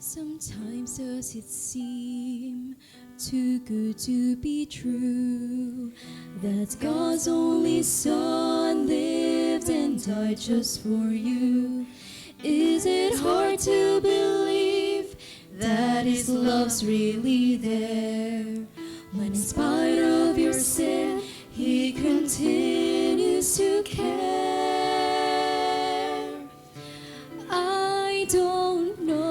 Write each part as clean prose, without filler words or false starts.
Sometimes does it seem too good to be true that God's only Son lived and died just for you? Is it hard to believe that His love's really there when in spite of your sin He continues to care? I don't know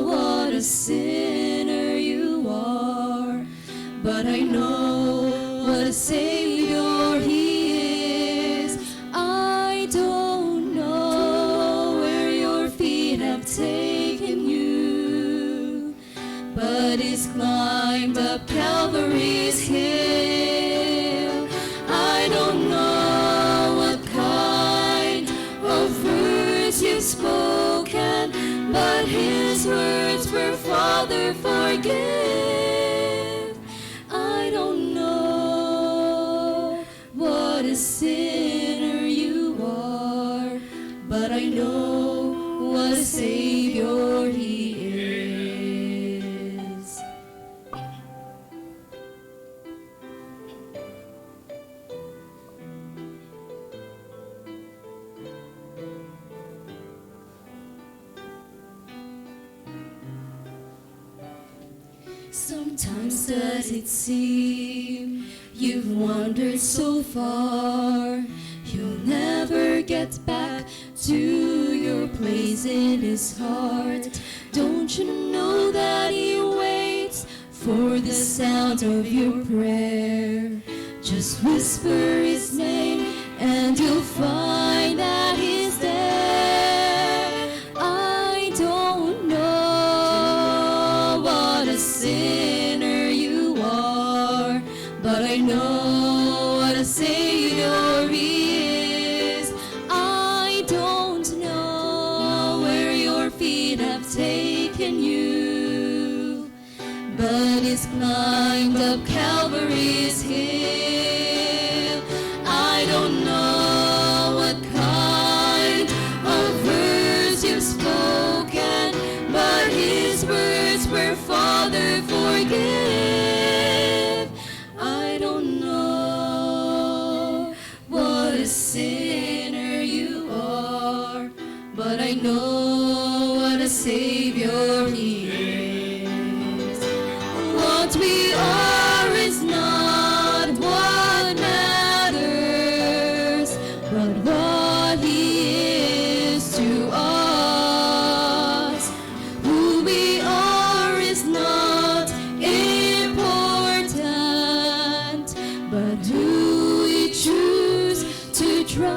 what a sinner you are, but I know what a Savior He is. I don't know where your feet have taken you, but He's climbed up Calvary's hill. I don't know what kind of words you've spoken, but His words were, Father, forgive. I don't know what a sinner you are, but I know what a Savior He is. Sometimes does it seem you've wandered so far, you'll never get back to your place in His heart. Don't you know that He waits for the sound of your prayer? Just whisper His name and you'll find that He's there. I don't know what a sinner you are, but I know what a Savior He is. I don't know where your feet have taken you, but He's climbed up Calvary's hill. I don't know what kind of words you've spoken, but His words were, Father, forgive. I don't know what a sinner you are, but I know what a Savior He is. What we are is not what matters, but what He is to us. Who we are is not important, but who we choose to trust.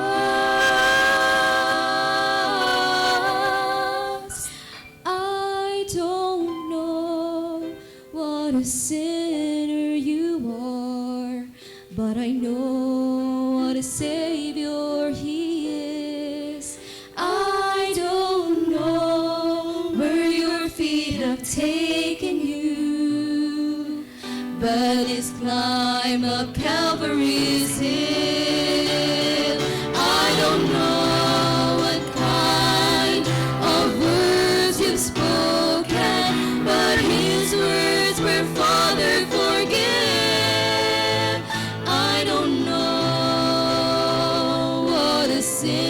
I don't know what a sinner you are, but I know what a Savior He is. I don't know where your feet have taken you, but His climb up Calvary's hill. I don't know what kind of words you've spoken, but His words were, Father, forgive. I don't know what a sin